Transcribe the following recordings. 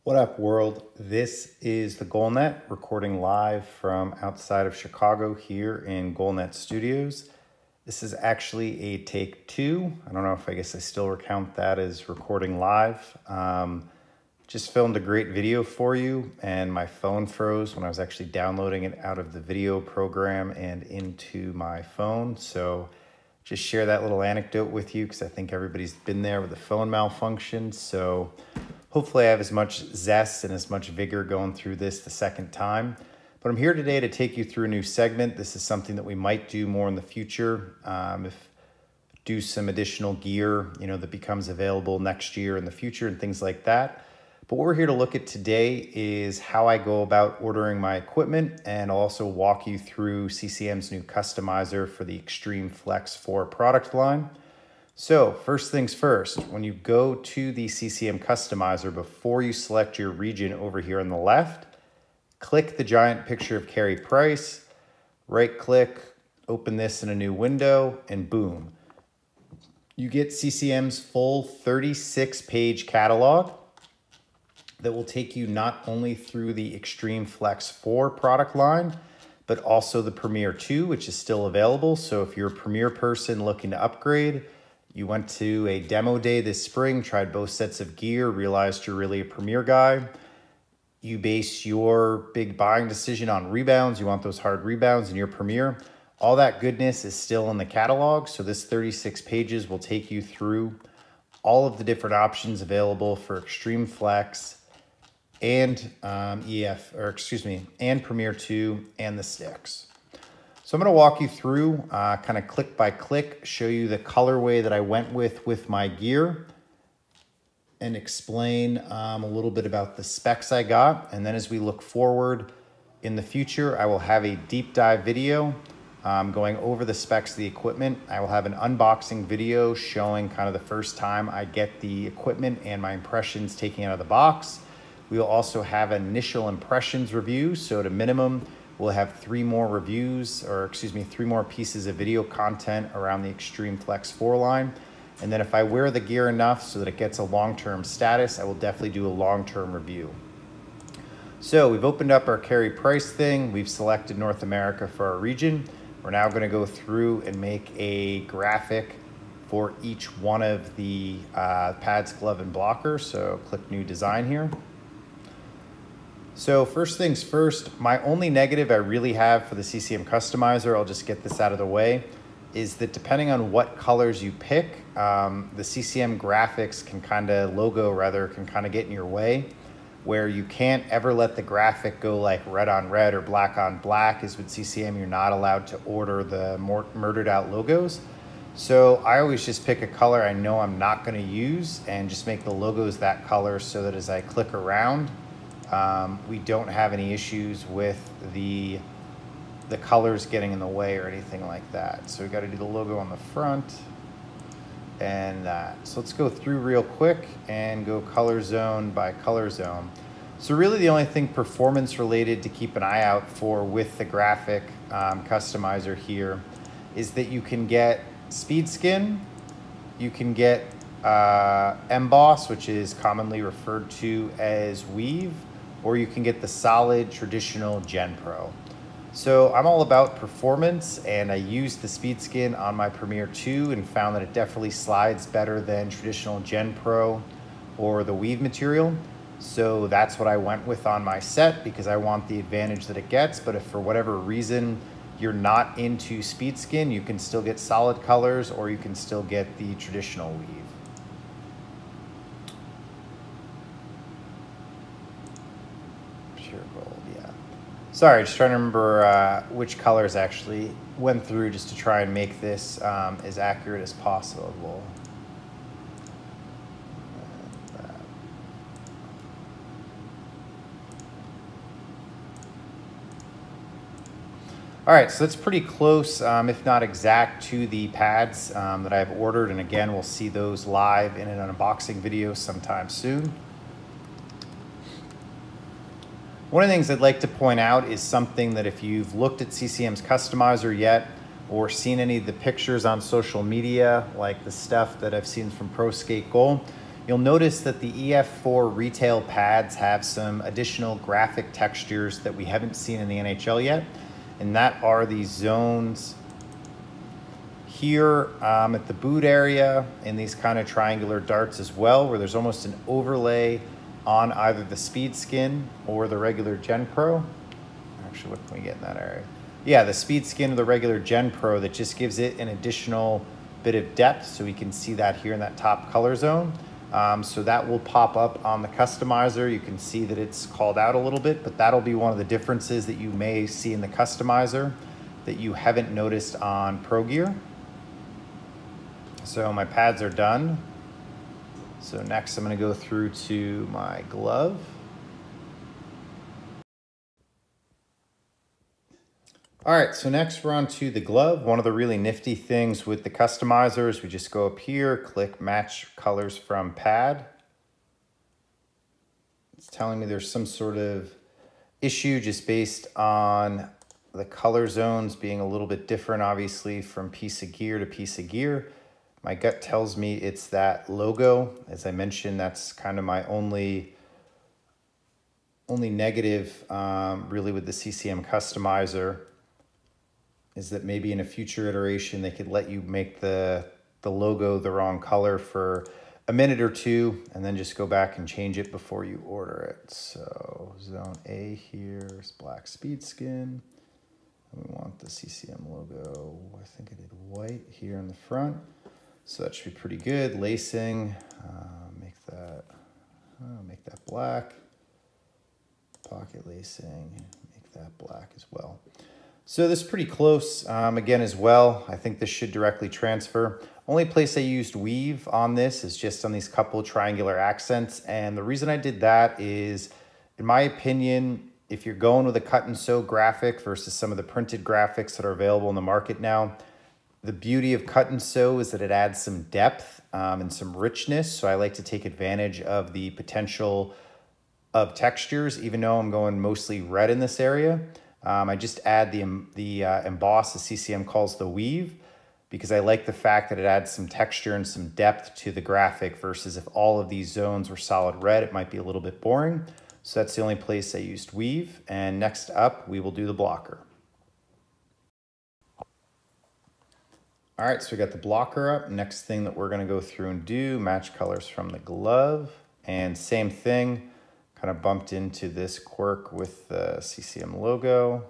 What up, world? This is the GoalNet recording live from outside of Chicago here in GoalNet Studios. This is actually a take two. I don't know if I guess I still recount that as recording live. Just filmed a great video for you and my phone froze when I was actually downloading it out of the video program and into my phone. So just share that little anecdote with you because I think everybody's been there with the phone malfunction. So hopefully I have as much zest and as much vigor going through this the second time. But I'm here today to take you through a new segment. This is something that we might do more in the future. If do some additional gear, that becomes available next year in the future and things like that. But what we're here to look at today is how I go about ordering my equipment, and I'll also walk you through CCM's new customizer for the Extreme Flex 4 product line. So first things first, when you go to the CCM customizer, before you select your region over here on the left, click the giant picture of Carey Price, right click, open this in a new window, and boom. You get CCM's full 36-page catalog that will take you not only through the Extreme Flex 4 product line, but also the Premier 2, which is still available. So if you're a Premier person looking to upgrade, you went to a demo day this spring, tried both sets of gear, realized you're really a Premier guy. You base your big buying decision on rebounds. You want those hard rebounds in your Premier. All that goodness is still in the catalog. So this 36 pages will take you through all of the different options available for Extreme Flex and and Premier 2 and the sticks. So I'm going to walk you through kind of click by click, show you the colorway that I went with my gear, and explain a little bit about the specs I got. And then as we look forward in the future, I will have a deep dive video going over the specs of the equipment. I will have an unboxing video showing kind of the first time I get the equipment and my impressions taking it out of the box. We will also have an initial impressions review. So at a minimum, we'll have three more pieces of video content around the Extreme Flex 4 line. And then if I wear the gear enough so that it gets a long-term status, I will definitely do a long-term review. So we've opened up our Carey Price thing. We've selected North America for our region. We're now going to go through and make a graphic for each one of the pads, glove, and blocker. So click New Design here. So first things first, my only negative I really have for the CCM customizer, I'll just get this out of the way, is that depending on what colors you pick, the CCM graphics can kind of get in your way, where you can't ever let the graphic go like red on red or black on black. Is with CCM, you're not allowed to order the more murdered out logos. So I always just pick a color I know I'm not going to use and just make the logos that color so that as I click around, we don't have any issues with the colors getting in the way or anything like that. So we got to do the logo on the front and that. So let's go through real quick and go color zone by color zone. So really the only thing performance related to keep an eye out for with the graphic customizer here is that you can get speed skin, you can get emboss, which is commonly referred to as weave, or you can get the solid traditional Gen Pro. So I'm all about performance, and I used the speed skin on my Premier 2 and found that it definitely slides better than traditional Gen Pro or the weave material. So that's what I went with on my set because I want the advantage that it gets. But if for whatever reason you're not into speed skin, you can still get solid colors or you can still get the traditional weave. Sorry, just trying to remember which colors actually went through just to try and make this as accurate as possible. All right, so that's pretty close, if not exact, to the pads that I've ordered. And again, we'll see those live in an unboxing video sometime soon. One of the things I'd like to point out is something that if you've looked at CCM's customizer yet or seen any of the pictures on social media, like the stuff that I've seen from Pro Skate Goal, You'll notice that the EF4 retail pads have some additional graphic textures that we haven't seen in the NHL yet, and that are these zones here at the boot area in these kind of triangular darts as well, where there's almost an overlay on either the Speed Skin or the regular Gen Pro. Actually, what can we get in that area? Yeah, the Speed Skin or the regular Gen Pro that just gives it an additional bit of depth, so we can see that here in that top color zone. So that will pop up on the customizer. You can see that it's called out a little bit, but that'll be one of the differences that you may see in the customizer that you haven't noticed on Pro Gear. So my pads are done. So next I'm going to go through to my glove. All right, so next we're on to the glove. One of the really nifty things with the customizer is we just go up here, click match colors from pad. It's telling me there's some sort of issue just based on the color zones being a little bit different, obviously, from piece of gear to piece of gear. My gut tells me it's that logo. As I mentioned, that's kind of my only negative really with the CCM customizer, is that maybe in a future iteration they could let you make the logo the wrong color for a minute or two and then just go back and change it before you order it. So zone A here is black Speed Skin. And we want the CCM logo, I think I did white here in the front. So that should be pretty good. Lacing, make that black. Pocket lacing, make that black as well. So this is pretty close again as well. I think this should directly transfer. Only place I used weave on this is just on these couple triangular accents. And the reason I did that is, in my opinion, if you're going with a cut and sew graphic versus some of the printed graphics that are available in the market now, the beauty of cut and sew is that it adds some depth and some richness. So I like to take advantage of the potential of textures, even though I'm going mostly red in this area. I just add the emboss, the CCM calls the weave, because I like the fact that it adds some texture and some depth to the graphic versus if all of these zones were solid red, it might be a little bit boring. So that's the only place I used weave. And next up, we will do the blocker. All right, so we got the blocker up. Next thing that we're gonna go through and do, match colors from the glove. And same thing, kind of bumped into this quirk with the CCM logo.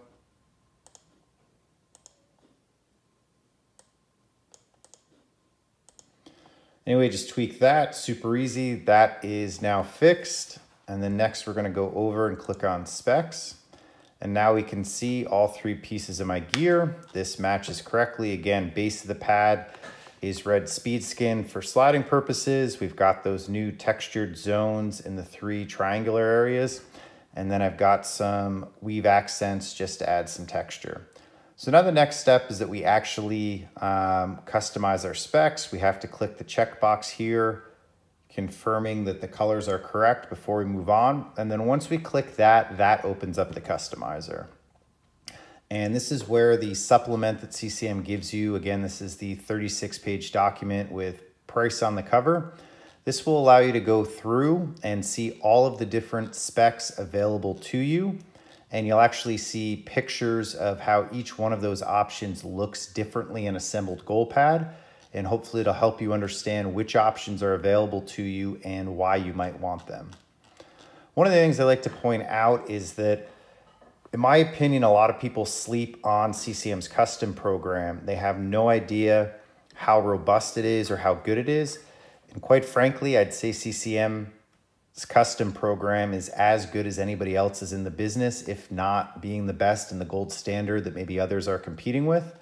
Anyway, just tweak that, super easy. That is now fixed. And then next we're gonna go over and click on specs. And now we can see all three pieces of my gear. This matches correctly. Again, base of the pad is red Speed Skin for sliding purposes. We've got those new textured zones in the three triangular areas. And then I've got some weave accents just to add some texture. So now the next step is that we actually customize our specs. We have to click the checkbox here, confirming that the colors are correct before we move on. And then once we click that, that opens up the customizer. And this is where the supplement that CCM gives you, again, this is the 36-page document with price on the cover. This will allow you to go through and see all of the different specs available to you. And you'll actually see pictures of how each one of those options looks differently in assembled goal pad. And hopefully it'll help you understand which options are available to you and why you might want them. One of the things I like to point out is that, in my opinion, a lot of people sleep on CCM's custom program. They have no idea how robust it is or how good it is. And quite frankly, I'd say CCM's custom program is as good as anybody else's in the business, if not being the best and the gold standard that maybe others are competing with.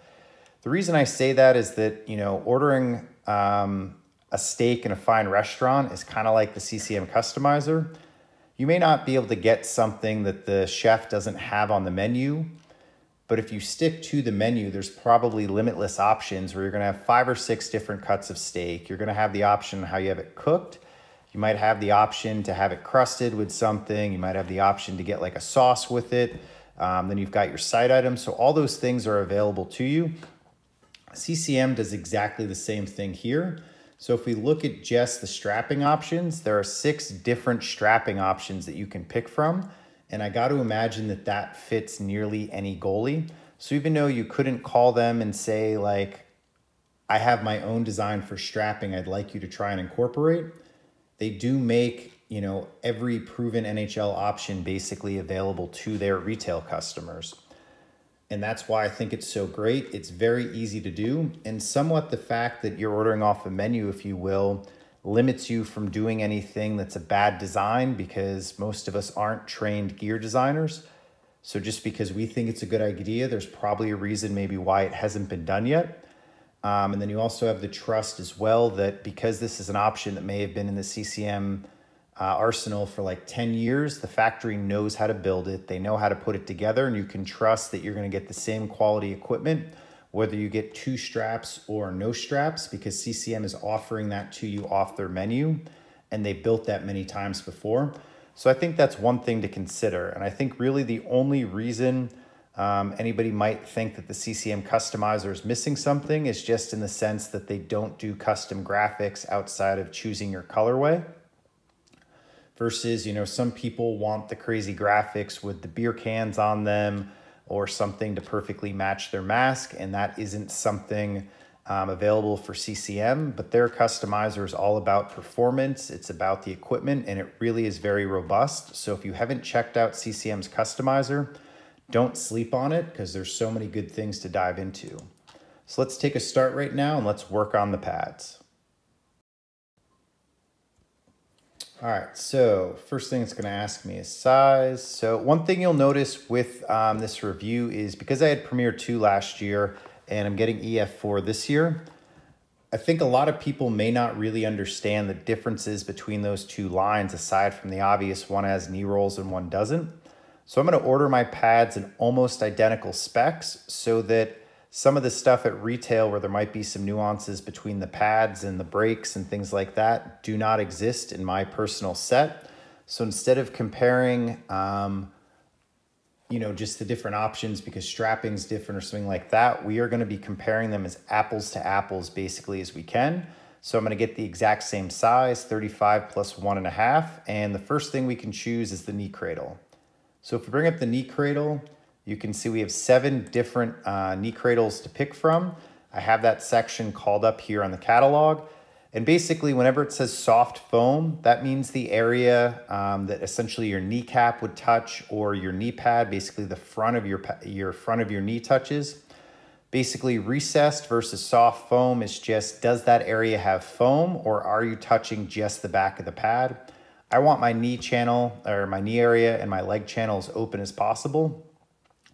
The reason I say that is that, you know, ordering a steak in a fine restaurant is kind of like the CCM customizer. You may not be able to get something that the chef doesn't have on the menu, but if you stick to the menu, there's probably limitless options where you're gonna have 5 or 6 different cuts of steak. You're gonna have the option how you have it cooked. You might have the option to have it crusted with something. You might have the option to get like a sauce with it. Then you've got your side items. So all those things are available to you. CCM does exactly the same thing here. So if we look at just the strapping options, there are 6 different strapping options that you can pick from. And I got to imagine that that fits nearly any goalie. So even though you couldn't call them and say like, I have my own design for strapping I'd like you to try and incorporate, they do make, you know, every proven NHL option basically available to their retail customers. And that's why I think it's so great. It's very easy to do. And somewhat the fact that you're ordering off a menu, if you will, limits you from doing anything that's a bad design, because most of us aren't trained gear designers. So just because we think it's a good idea, there's probably a reason maybe why it hasn't been done yet. And then you also have the trust as well that because this is an option that may have been in the CCM arsenal for like 10 years, the factory knows how to build it. They know how to put it together, and you can trust that you're going to get the same quality equipment, whether you get 2 straps or no straps, because CCM is offering that to you off their menu, and they built that many times before. So I think that's one thing to consider. And I think really the only reason anybody might think that the CCM customizer is missing something is just in the sense that they don't do custom graphics outside of choosing your colorway. Versus, you know, some people want the crazy graphics with the beer cans on them or something to perfectly match their mask, and that isn't something available for CCM, but their customizer is all about performance. It's about the equipment, and it really is very robust. So if you haven't checked out CCM's customizer, don't sleep on it, because there's so many good things to dive into. So let's take a start right now and let's work on the pads. All right, so first thing it's going to ask me is size. So one thing you'll notice with this review is because I had Premier 2 last year and I'm getting EF4 this year, I think a lot of people may not really understand the differences between those 2 lines, aside from the obvious one has knee rolls and one doesn't. So I'm going to order my pads in almost identical specs so that some of the stuff at retail where there might be some nuances between the pads and the brakes and things like that do not exist in my personal set. So instead of comparing, you know, just the different options because strapping's different or something like that, we are going to be comparing them as apples to apples basically as we can. So I'm going to get the exact same size, 35 plus 1.5. And the first thing we can choose is the knee cradle. So if we bring up the knee cradle, you can see we have 7 different knee cradles to pick from. I have that section called up here on the catalog. And basically, whenever it says soft foam, that means the area that essentially your kneecap would touch, or your knee pad, basically the front of your front of your knee touches. Basically, recessed versus soft foam is just, does that area have foam, or are you touching just the back of the pad? I want my knee channel, or my knee area, and my leg channel as open as possible.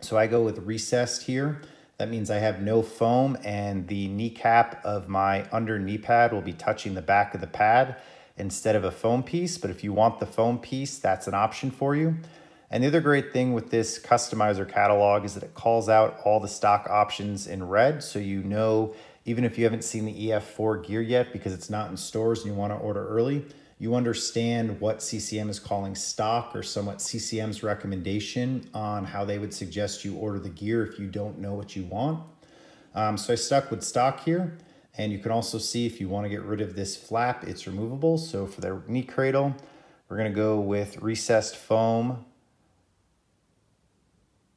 So I go with recessed here. That means I have no foam, and the kneecap of my under knee pad will be touching the back of the pad instead of a foam piece. But if you want the foam piece, that's an option for you. And the other great thing with this customizer catalog is that it calls out all the stock options in red. So you know, even if you haven't seen the EF4 gear yet because it's not in stores and you want to order early, you understand what CCM is calling stock, or somewhat CCM's recommendation on how they would suggest you order the gear if you don't know what you want. So I stuck with stock here, and you can also see if you want to get rid of this flap, it's removable. So for the knee cradle, we're going to go with recessed foam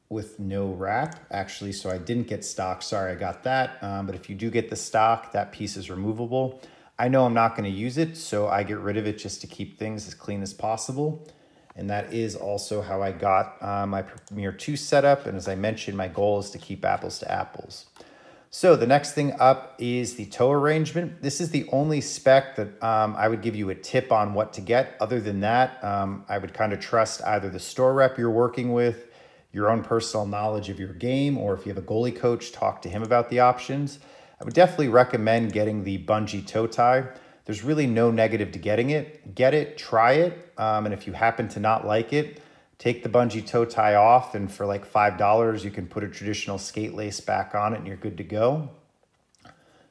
with no wrap, actually. So I didn't get stock, sorry, I got that. But if you do get the stock, that piece is removable. I know I'm not going to use it, so I get rid of it just to keep things as clean as possible. And that is also how I got my Premier 2 setup. And as I mentioned, my goal is to keep apples to apples. So the next thing up is the toe arrangement. This is the only spec that I would give you a tip on what to get. Other than that, I would kind of trust either the store rep you're working with, your own personal knowledge of your game, or if you have a goalie coach, talk to him about the options. I would definitely recommend getting the bungee toe tie. There's really no negative to getting it. Get it, try it, and if you happen to not like it, take the bungee toe tie off, and for like $5, you can put a traditional skate lace back on it and you're good to go.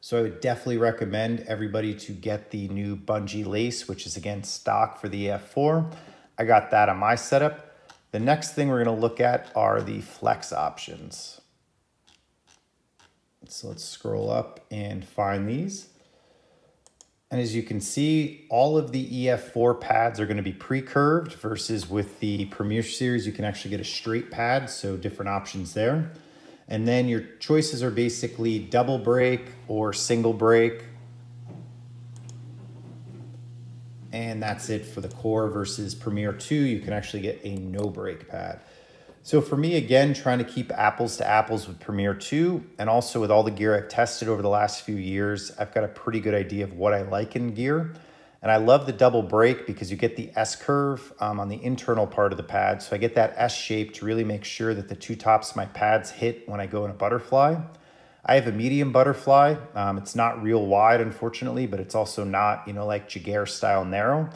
So I would definitely recommend everybody to get the new bungee lace, which is again stock for the EF4. I got that on my setup. The next thing we're going to look at are the flex options. So let's scroll up and find these. And as you can see, all of the EF4 pads are going to be pre-curved versus with the Premier series, you can actually get a straight pad, so different options there. And then your choices are basically double break or single break. And that's it for the core versus Premier 2. You can actually get a no break pad. So for me, again, trying to keep apples to apples with Premier 2 and also with all the gear I've tested over the last few years, I've got a pretty good idea of what I like in gear. And I love the double break because you get the S curve on the internal part of the pad. So I get that S shape to really make sure that the two tops of my pads hit when I go in a butterfly. I have a medium butterfly. It's not real wide, unfortunately, but it's also not, like Jaguar style narrow.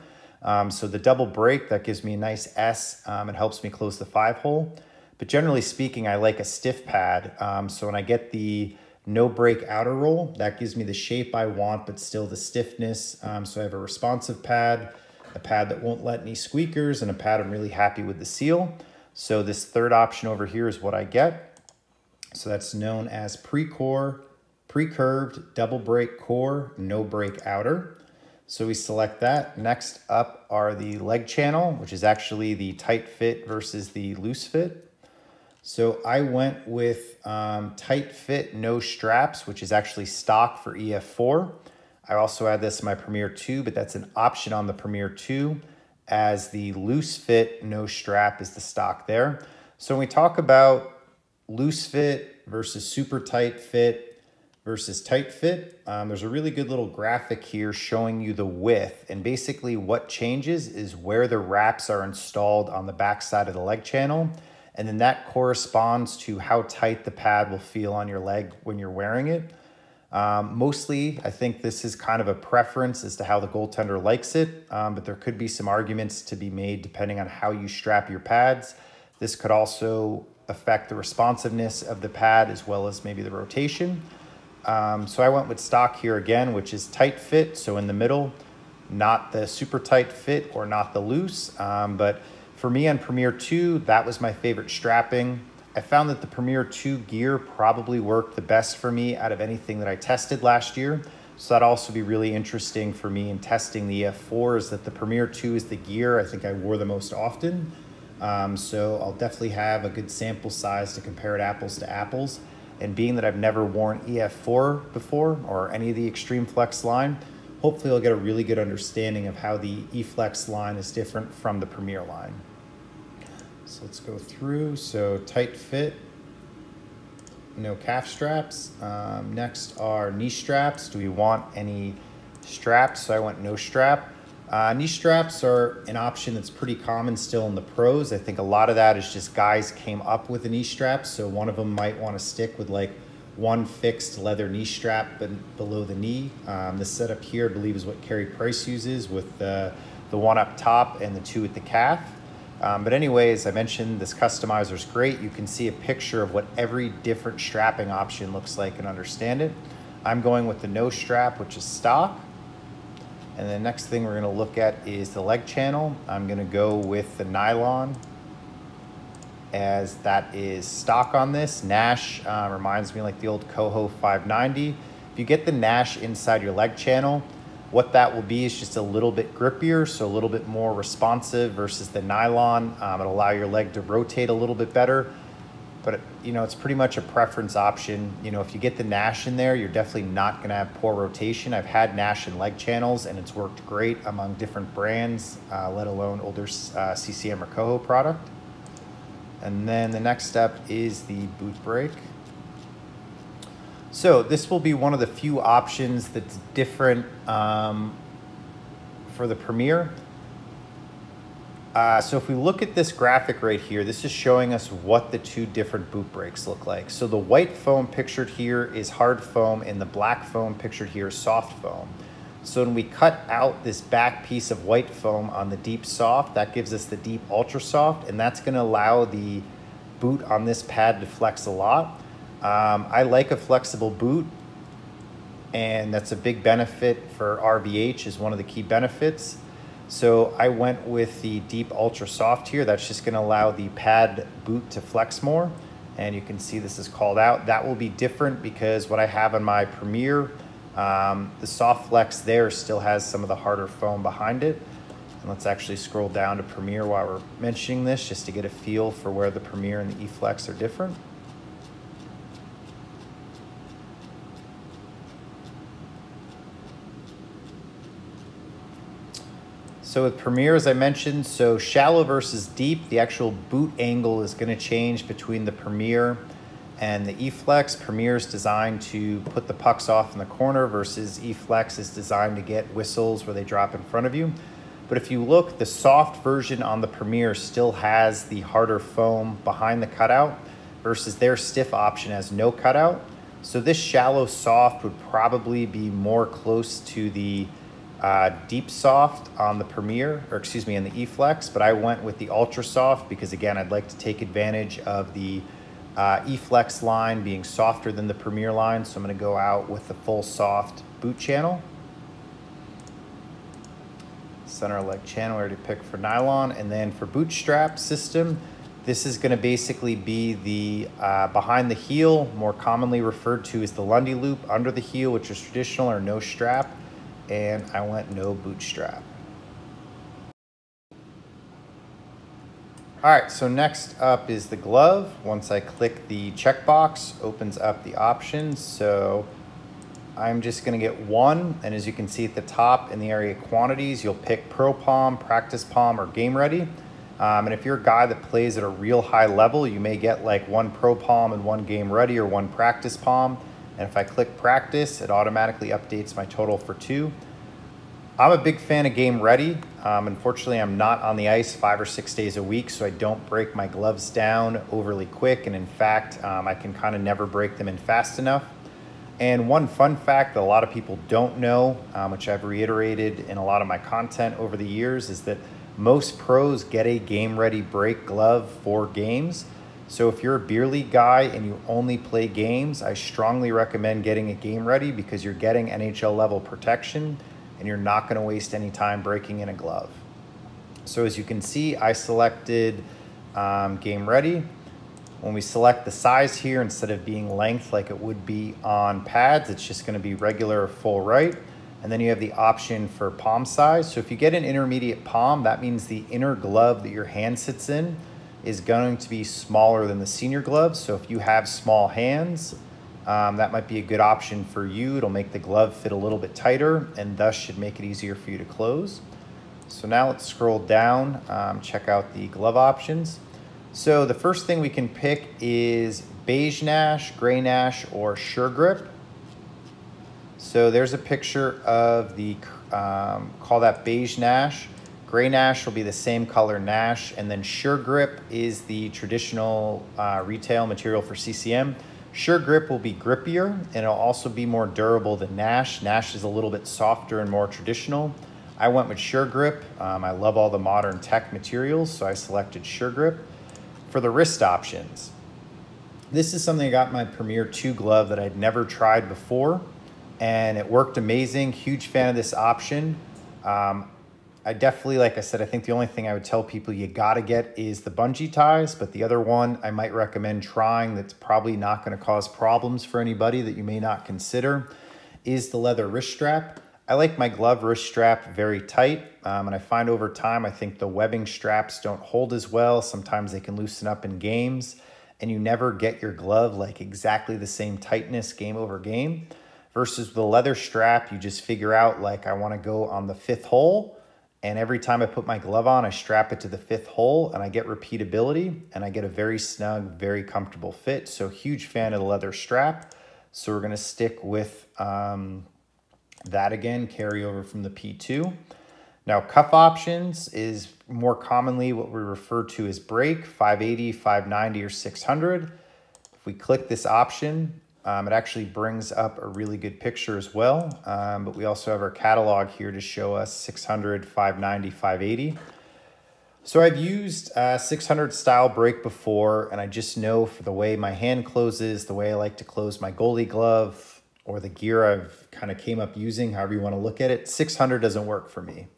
So the double break, that gives me a nice S. It helps me close the 5-hole. But generally speaking, I like a stiff pad. So when I get the no break outer roll, that gives me the shape I want, but still the stiffness. So I have a responsive pad, a pad that won't let any squeakers, and a pad I'm really happy with the seal. So this third option over here is what I get. So that's known as pre-core, pre-curved, double break core, no break outer. So we select that. Next up are the leg channel, which is actually the tight fit versus the loose fit. So I went with tight fit, no straps, which is actually stock for EF4. I also had this in my Premier 2, but that's an option on the Premier 2, as the loose fit, no strap is the stock there. So when we talk about loose fit versus super tight fit versus tight fit, there's a really good little graphic here showing you the width, and basically what changes is where the wraps are installed on the back side of the leg channel, and then that corresponds to how tight the pad will feel on your leg when you're wearing it. Mostly, I think this is kind of a preference as to how the goaltender likes it, but there could be some arguments to be made depending on how you strap your pads. This could also affect the responsiveness of the pad as well as maybe the rotation. So I went with stock here again, which is tight fit, so in the middle, not the super tight fit or not the loose. But for me on Premier 2, that was my favorite strapping. I found that the Premier 2 gear probably worked the best for me out of anything that I tested last year. So that'd also be really interesting for me in testing the EF4, is that the Premier 2 is the gear I think I wore the most often. So I'll definitely have a good sample size to compare it apples to apples. And being that I've never worn EF4 before or any of the Extreme Flex line, hopefully I'll get a really good understanding of how the eFlex line is different from the Premier line. So let's go through. So tight fit, no calf straps. Next are knee straps. Do we want any straps? So I went no strap. Knee straps are an option that's pretty common still in the pros. I think a lot of that is just guys came up with a knee strap. So one of them might want to stick with like one fixed leather knee strap below the knee. This setup here, I believe, is what Carey Price uses with the one up top and the two at the calf. But anyways, I mentioned this customizer is great. You can see a picture of what every different strapping option looks like and understand it. I'm going with the no strap, which is stock. And the next thing we're going to look at is the leg channel. I'm going to go with the nylon, as that is stock on this. Nash reminds me like the old Coho 590. If you get the Nash inside your leg channel, what that will be is just a little bit grippier, so a little bit more responsive versus the nylon. It'll allow your leg to rotate a little bit better. But it's pretty much a preference option. If you get the Nash in there, you're definitely not going to have poor rotation. I've had Nash in leg channels and it's worked great among different brands, let alone older CCM or Coho product. And then the next step is the boot brake. So this will be one of the few options that's different for the Premier. So if we look at this graphic right here, this is showing us what the two different boot brakes look like. So the white foam pictured here is hard foam and the black foam pictured here is soft foam. So when we cut out this back piece of white foam on the deep soft, that gives us the deep ultra soft, and that's going to allow the boot on this pad to flex a lot. I like a flexible boot, and that's a big benefit for RVH, is one of the key benefits. So I went with the deep ultra soft here. That's just going to allow the pad boot to flex more. And you can see this is called out. That will be different because what I have on my Premier The soft flex there still has some of the harder foam behind it. And let's actually scroll down to Premier while we're mentioning this, just to get a feel for where the Premier and the E-Flex are different. So with Premier, as I mentioned, so shallow versus deep, the actual boot angle is going to change between the Premier and the E-Flex. Premier is designed to put the pucks off in the corner versus E-Flex is designed to get whistles where they drop in front of you. But if you look, the soft version on the Premier still has the harder foam behind the cutout versus their stiff option has no cutout. So this shallow soft would probably be more close to the deep soft on the Premier, or excuse me, on the E-Flex, but I went with the ultra soft because again, I'd like to take advantage of the E-Flex line being softer than the Premier line. So I'm going to go out with the full soft boot channel. Center leg channel I already picked for nylon. And then for bootstrap system, this is going to basically be the behind the heel, more commonly referred to as the Lundy loop under the heel, which is traditional or no strap. And I went no bootstrap. All right, so next up is the glove. Once I click the checkbox, opens up the options. So I'm just gonna get one, and as you can see at the top in the area quantities, you'll pick Pro Palm, Practice Palm, or Game Ready. And if you're a guy that plays at a real high level, you may get like one Pro Palm and one Game Ready or one Practice Palm. And if I click Practice, it automatically updates my total for 2. I'm a big fan of Game Ready. Unfortunately, I'm not on the ice 5 or 6 days a week, so I don't break my gloves down overly quick. And in fact, I can kind of never break them in fast enough. And one fun fact that a lot of people don't know, which I've reiterated in a lot of my content over the years, is that most pros get a Game Ready break glove for games. So if you're a beer league guy and you only play games, I strongly recommend getting a Game Ready because you're getting NHL level protection and you're not going to waste any time breaking in a glove. So as you can see, I selected Game Ready. When we select the size here, instead of being length like it would be on pads, it's just going to be regular or full right. And then you have the option for palm size. So if you get an intermediate palm, that means the inner glove that your hand sits in is going to be smaller than the senior glove. So if you have small hands, that might be a good option for you. It'll make the glove fit a little bit tighter and thus should make it easier for you to close. So now let's scroll down, check out the glove options. So the first thing we can pick is beige Nash, gray Nash, or Sure Grip. So there's a picture of the, call that beige Nash. Gray Nash will be the same color Nash, and then Sure Grip is the traditional retail material for CCM. Sure Grip will be grippier, and it'll also be more durable than Nash. Nash is a little bit softer and more traditional. I went with Sure Grip. I love all the modern tech materials, so I selected Sure Grip. For the wrist options, this is something I got in my Premier 2 glove that I'd never tried before, and it worked amazing. Huge fan of this option. I definitely, like I said, I think the only thing I would tell people you gotta get is the bungee ties, but the other one I might recommend trying that's probably not gonna cause problems for anybody that you may not consider is the leather wrist strap. I like my glove wrist strap very tight, and I find over time, I think the webbing straps don't hold as well. Sometimes they can loosen up in games, and you never get your glove like exactly the same tightness game over game. Versus the leather strap, you just figure out like I wanna go on the 5th hole, and every time I put my glove on, I strap it to the 5th hole and I get repeatability and I get a very snug, very comfortable fit. So huge fan of the leather strap. So we're gonna stick with that again, carry over from the P2. Now cuff options is more commonly what we refer to as break, 580, 590, or 600. If we click this option, it actually brings up a really good picture as well, but we also have our catalog here to show us 600, 590, 580. So I've used 600 style break before, and I just know for the way my hand closes, the way I like to close my goalie glove, or the gear I've kind of came up using, however you want to look at it, 600 doesn't work for me.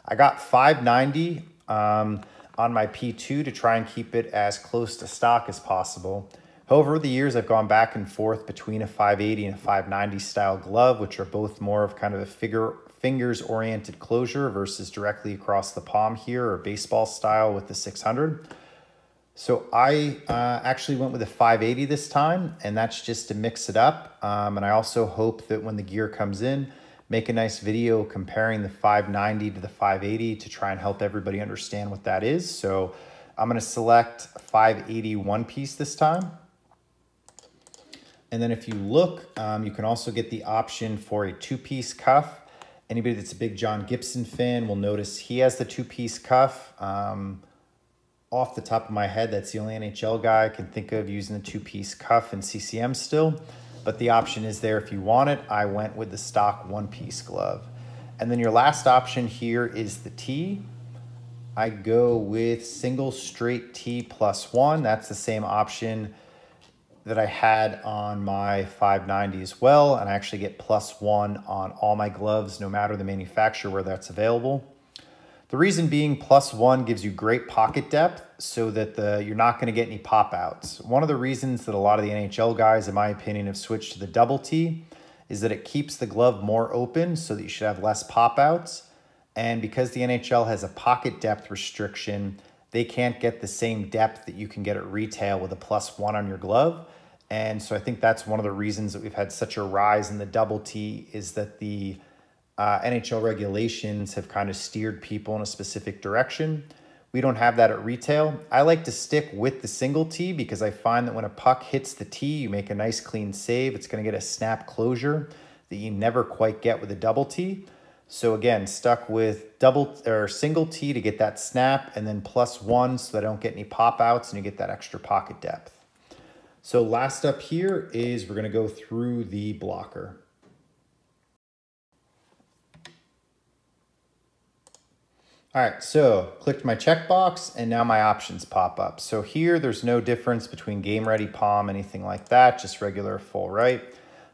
I got 590 on my P2 to try and keep it as close to stock as possible. However, over the years, I've gone back and forth between a 580 and a 590 style glove, which are both more of kind of a fingers-oriented closure versus directly across the palm here, or baseball style with the 600. So I actually went with a 580 this time, and that's just to mix it up. And I also hope that when the gear comes in, make a nice video comparing the 590 to the 580 to try and help everybody understand what that is. So I'm going to select 580 one piece this time. And then if you look, you can also get the option for a two-piece cuff. Anybody that's a big John Gibson fan will notice he has the two-piece cuff. Off the top of my head, that's the only NHL guy I can think of using the two-piece cuff in CCM still. But the option is there if you want it. I went with the stock one-piece glove. And then your last option here is the T. I go with single straight T +1. That's the same option that I had on my 590 as well. And I actually get +1 on all my gloves, no matter the manufacturer where that's available. The reason being +1 gives you great pocket depth so that you're not going to get any pop outs. One of the reasons that a lot of the NHL guys, in my opinion, have switched to the double T is that it keeps the glove more open so that you should have less pop outs. And because the NHL has a pocket depth restriction, they can't get the same depth that you can get at retail with a +1 on your glove. And so I think that's one of the reasons that we've had such a rise in the double T, is that the NHL regulations have kind of steered people in a specific direction. We don't have that at retail. I like to stick with the single T because I find that when a puck hits the T, you make a nice clean save. It's going to get a snap closure that you never quite get with a double T. So again, stuck with single T to get that snap, and then +1 so that I don't get any pop outs and you get that extra pocket depth. So last up here is we're going to go through the blocker. All right, so clicked my checkbox and now my options pop up. So here there's no difference between game ready palm, anything like that, just regular full right.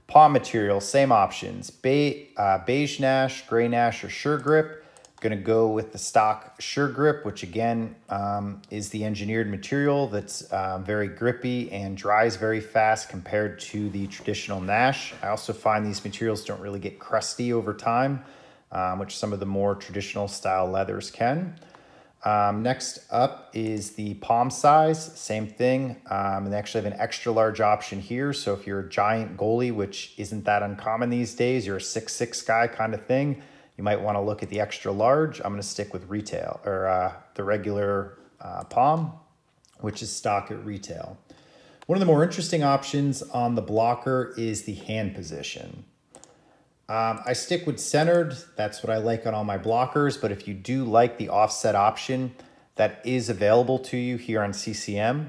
Palm material, same options, beige Nash, gray Nash, or Sure Grip. Gonna go with the stock Sure Grip, which again is the engineered material that's very grippy and dries very fast compared to the traditional Nash. I also find these materials don't really get crusty over time, which some of the more traditional style leathers can. Next up is the palm size, same thing. And they actually have an extra large option here. So if you're a giant goalie, which isn't that uncommon these days, you're a 6'6" guy kind of thing, you might want to look at the extra large. I'm going to stick with retail, or the regular palm, which is stock at retail. One of the more interesting options on the blocker is the hand position. I stick with centered. That's what I like on all my blockers. But if you do like the offset option, that is available to you here on CCM.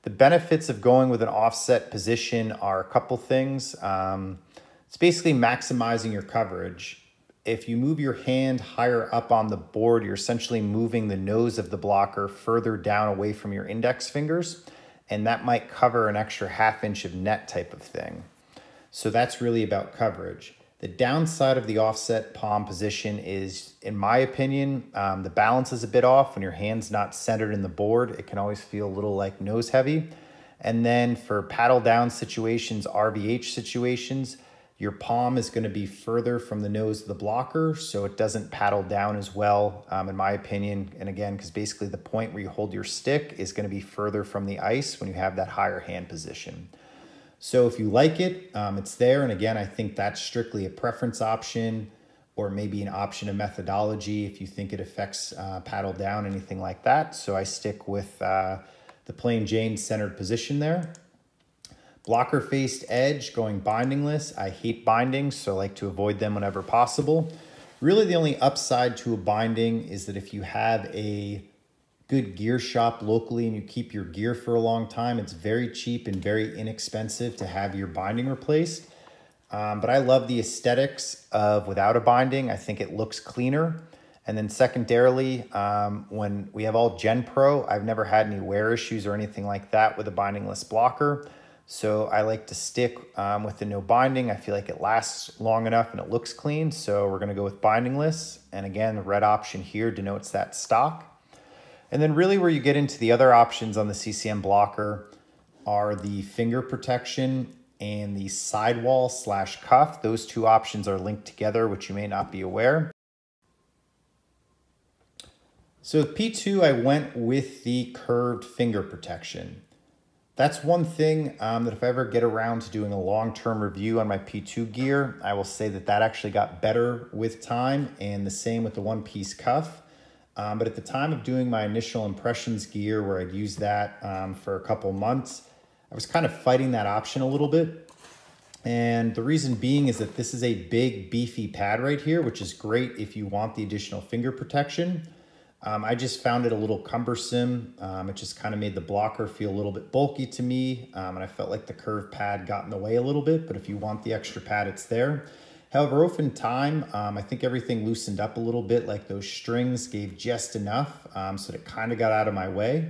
The benefits of going with an offset position are a couple things. It's basically maximizing your coverage. If you move your hand higher up on the board, you're essentially moving the nose of the blocker further down away from your index fingers, and that might cover an extra ½ inch of net type of thing. So that's really about coverage. The downside of the offset palm position is, in my opinion, the balance is a bit off. When your hand's not centered in the board, it can always feel a little like nose heavy. And then for paddle down situations, RVH situations, your palm is going to be further from the nose of the blocker, so it doesn't paddle down as well, in my opinion. And again, because basically the point where you hold your stick is going to be further from the ice when you have that higher hand position. So if you like it, it's there. And again, I think that's strictly a preference option, or maybe an option of methodology if you think it affects paddle down, anything like that. So I stick with the plain Jane centered position there. Blocker faced edge, going bindingless. I hate bindings, so I like to avoid them whenever possible. Really the only upside to a binding is that if you have a good gear shop locally and you keep your gear for a long time, it's very cheap and very inexpensive to have your binding replaced. But I love the aesthetics of without a binding. I think it looks cleaner. And then secondarily, when we have all Gen Pro, I've never had any wear issues or anything like that with a bindingless blocker. So I like to stick with the no binding. I feel like it lasts long enough and it looks clean. So we're gonna go with bindingless. And again, the red option here denotes that stock. And then really where you get into the other options on the CCM blocker, are the finger protection and the sidewall / cuff. Those two options are linked together, which you may not be aware. So with P2, I went with the curved finger protection. That's one thing that if I ever get around to doing a long-term review on my P2 gear, I will say that that actually got better with time, and the same with the one-piece cuff. But at the time of doing my initial impressions gear, where I'd used that for a couple months, I was kind of fighting that option a little bit. And the reason being is that this is a big, beefy pad right here, which is great if you want the additional finger protection. I just found it a little cumbersome. It just kind of made the blocker feel a little bit bulky to me. And I felt like the curved pad got in the way a little bit, but if you want the extra pad, it's there. However, over time, I think everything loosened up a little bit, like those strings gave just enough so that it kind of got out of my way.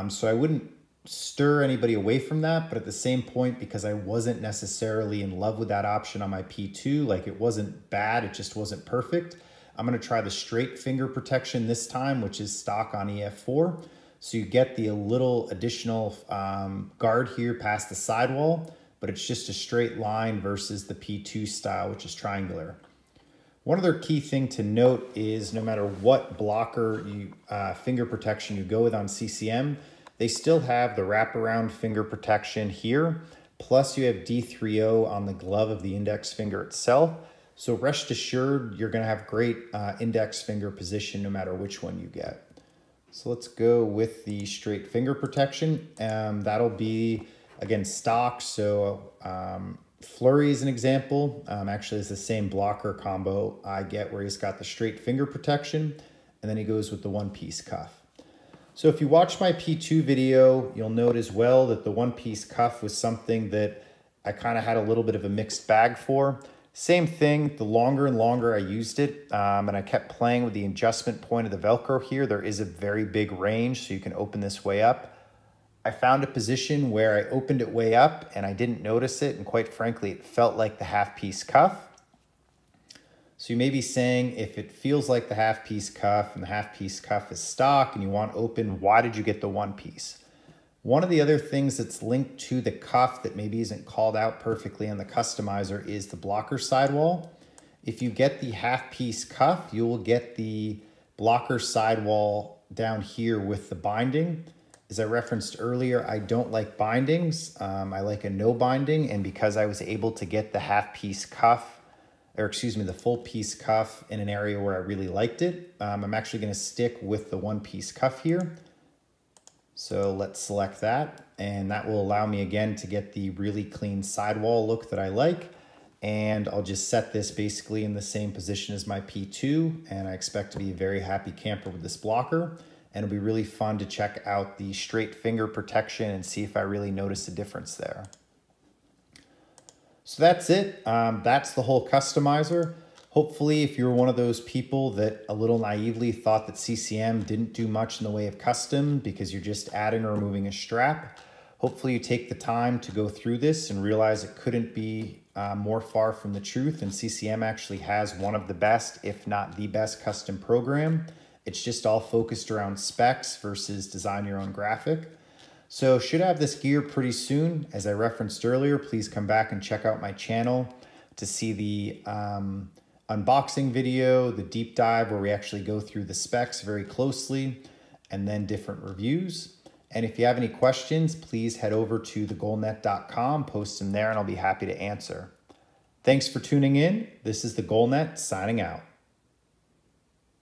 So I wouldn't stir anybody away from that, but at the same point, because I wasn't necessarily in love with that option on my P2, like it wasn't bad, it just wasn't perfect. I'm gonna try the straight finger protection this time, which is stock on EF4. So you get the little additional guard here past the sidewall, but it's just a straight line versus the P2 style, which is triangular. One other key thing to note is no matter what blocker finger protection you go with on CCM, they still have the wraparound finger protection here, plus you have D3O on the glove of the index finger itself. So rest assured, you're gonna have great index finger position no matter which one you get. So let's go with the straight finger protection. That'll be, again, stock. So Flurry is an example. Actually, it's the same blocker combo I get where he's got the straight finger protection, and then he goes with the one-piece cuff. So if you watch my P2 video, you'll note as well that the one-piece cuff was something that I kind of had a little bit of a mixed bag for. Same thing, the longer and longer I used it, and I kept playing with the adjustment point of the Velcro here. There is a very big range, so you can open this way up. I found a position where I opened it way up and I didn't notice it, and quite frankly, it felt like the half-piece cuff. So you may be saying, if it feels like the half-piece cuff and the half-piece cuff is stock and you want open, why did you get the one piece? One of the other things that's linked to the cuff that maybe isn't called out perfectly on the customizer is the blocker sidewall. If you get the half-piece cuff, you will get the blocker sidewall down here with the binding. As I referenced earlier, I don't like bindings. I like a no binding, and because I was able to get the half-piece cuff, or excuse me, the full piece cuff in an area where I really liked it, I'm actually gonna stick with the one-piece cuff here. So let's select that, and that will allow me again to get the really clean sidewall look that I like. And I'll just set this basically in the same position as my P2, and I expect to be a very happy camper with this blocker. And it'll be really fun to check out the straight finger protection and see if I really notice a difference there. So that's it. That's the whole customizer. Hopefully, if you're one of those people that a little naively thought that CCM didn't do much in the way of custom because you're just adding or removing a strap, hopefully you take the time to go through this and realize it couldn't be more far from the truth, and CCM actually has one of the best, if not the best, custom program. It's just all focused around specs versus design your own graphic. So should have this gear pretty soon. As I referenced earlier, please come back and check out my channel to see the unboxing video, the deep dive where we actually go through the specs very closely, and then different reviews. And if you have any questions, please head over to thegoalnet.com, post them there, and I'll be happy to answer. Thanks for tuning in. This is The Goal Net signing out.